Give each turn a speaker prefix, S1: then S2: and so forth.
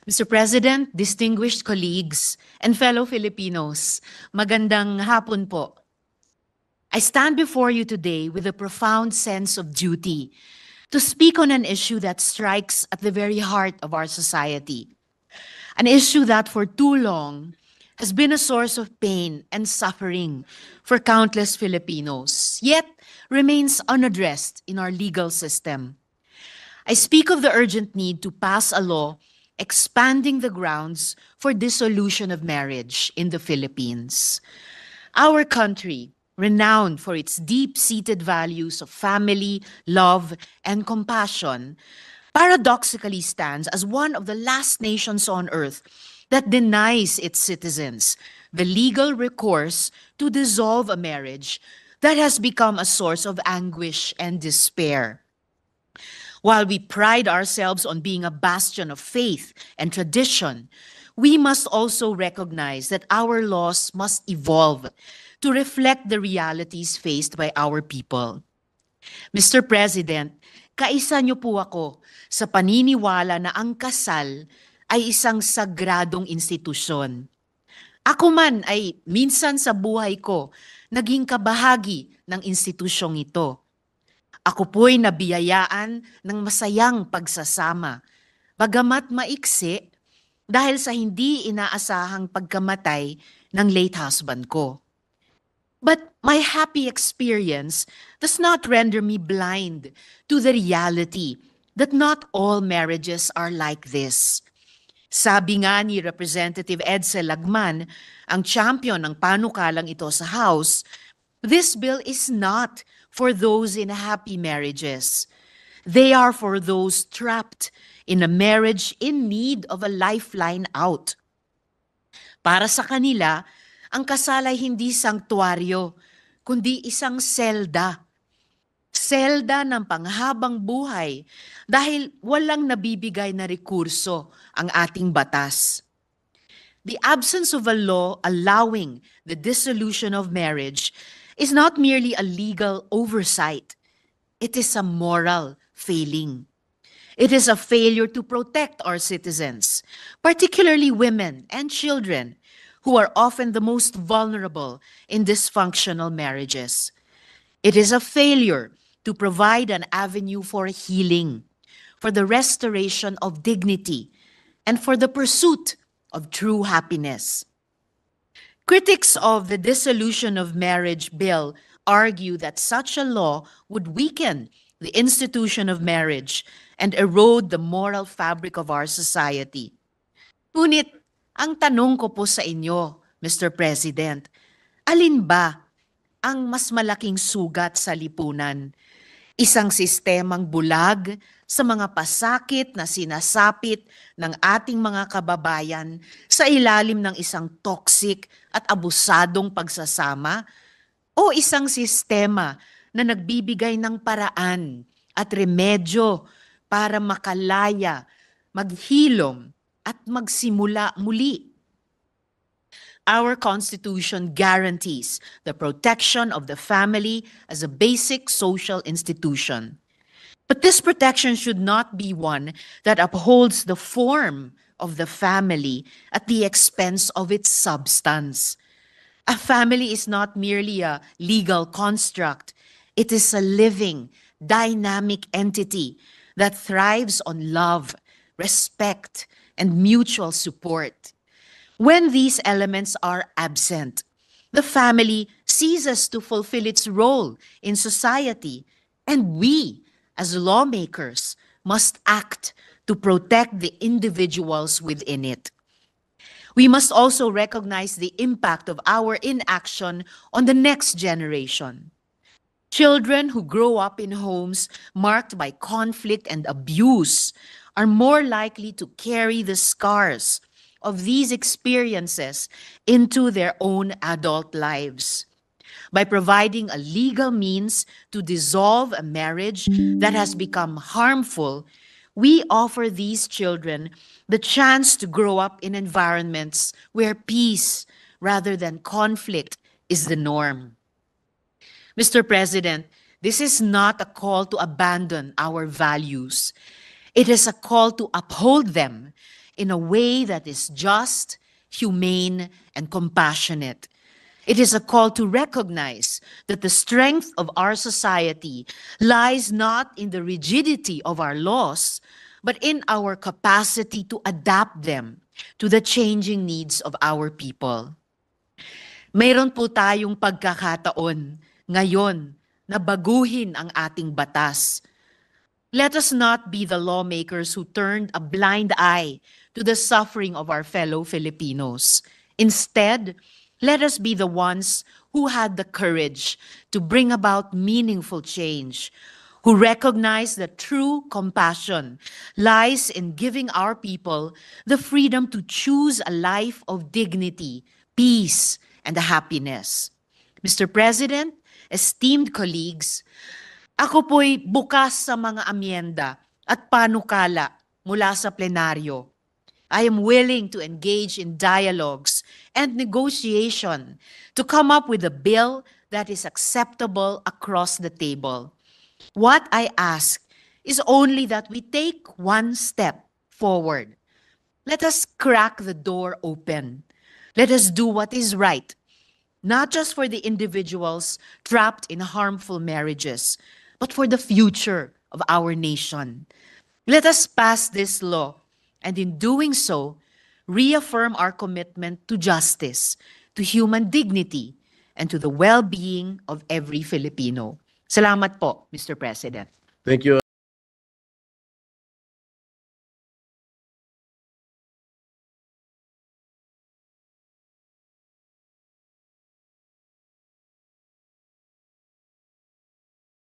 S1: Mr. President, distinguished colleagues, and fellow Filipinos, magandang hapon po. I stand before you today with a profound sense of duty to speak on an issue that strikes at the very heart of our society, an issue that for too long has been a source of pain and suffering for countless Filipinos, yet remains unaddressed in our legal system. I speak of the urgent need to pass a law expanding the grounds for dissolution of marriage in the Philippines. Our country, renowned for its deep-seated values of family, love, and compassion, paradoxically stands as one of the last nations on earth that denies its citizens the legal recourse to dissolve a marriage that has become a source of anguish and despair. While we pride ourselves on being a bastion of faith and tradition, we must also recognize that our laws must evolve to reflect the realities faced by our people. Mr. President, kaisa niyo po ako sa paniniwala na ang kasal ay isang sagradong institusyon. Ako man ay minsan sa buhay ko naging kabahagi ng institusyong ito. Ako po'y nabiyayaan ng masayang pagsasama, bagamat maiksi dahil sa hindi inaasahang pagkamatay ng late husband ko. But my happy experience does not render me blind to the reality that not all marriages are like this. Sabi nga ni Representative Edsel Lagman, ang champion ng panukalang ito sa House, this bill is not for those in happy marriages. They are for those trapped in a marriage in need of a lifeline out. Para sa kanila, ang kasal ay hindi sanktuaryo, kundi isang selda. Selda ng panghabang buhay dahil walang nabibigay na rekurso ang ating batas. The absence of a law allowing the dissolution of marriage is not merely a legal oversight. It is a moral failing. It is a failure to protect our citizens, particularly women and children, who are often the most vulnerable in dysfunctional marriages. It is a failure to provide an avenue for healing, for the restoration of dignity, and for the pursuit of true happiness. Critics of the dissolution of marriage bill argue that such a law would weaken the institution of marriage and erode the moral fabric of our society. Ngunit, ang tanong ko po sa inyo, Mr. President, alin ba ang mas malaking sugat sa lipunan? Isang sistemang bulag sa mga pasakit na sinasapit ng ating mga kababayan sa ilalim ng isang toxic at abusadong pagsasama o isang sistema na nagbibigay ng paraan at remedyo para makalaya, maghilom at magsimula muli. Our Constitution guarantees the protection of the family as a basic social institution. But this protection should not be one that upholds the form of the family at the expense of its substance. A family is not merely a legal construct. It is a living, dynamic entity that thrives on love, respect, and mutual support. When these elements are absent, the family ceases to fulfill its role in society, and we, as lawmakers, must act to protect the individuals within it. We must also recognize the impact of our inaction on the next generation. Children who grow up in homes marked by conflict and abuse are more likely to carry the scars of these experiences into their own adult lives. By providing a legal means to dissolve a marriage that has become harmful, we offer these children the chance to grow up in environments where peace rather than conflict is the norm. Mr. President, this is not a call to abandon our values. It is a call to uphold them in a way that is just, humane, and compassionate. It is a call to recognize that the strength of our society lies not in the rigidity of our laws, but in our capacity to adapt them to the changing needs of our people. Mayroon po tayong pagkakataon ngayon na baguhin ang ating batas. Let us not be the lawmakers who turned a blind eye to the suffering of our fellow Filipinos. Instead, let us be the ones who had the courage to bring about meaningful change, who recognize that true compassion lies in giving our people the freedom to choose a life of dignity, peace, and happiness. Mr. President, esteemed colleagues, ako po'y bukas sa mga amyenda at panukala mula sa plenaryo. I am willing to engage in dialogues and negotiation to come up with a bill that is acceptable across the table. What I ask is only that we take one step forward. Let us crack the door open. Let us do what is right, not just for the individuals trapped in harmful marriages, but for the future of our nation. Let us pass this law, and in doing so, reaffirm our commitment to justice, to human dignity, and to the well-being of every Filipino. Salamat po, Mr. President.
S2: Thank you.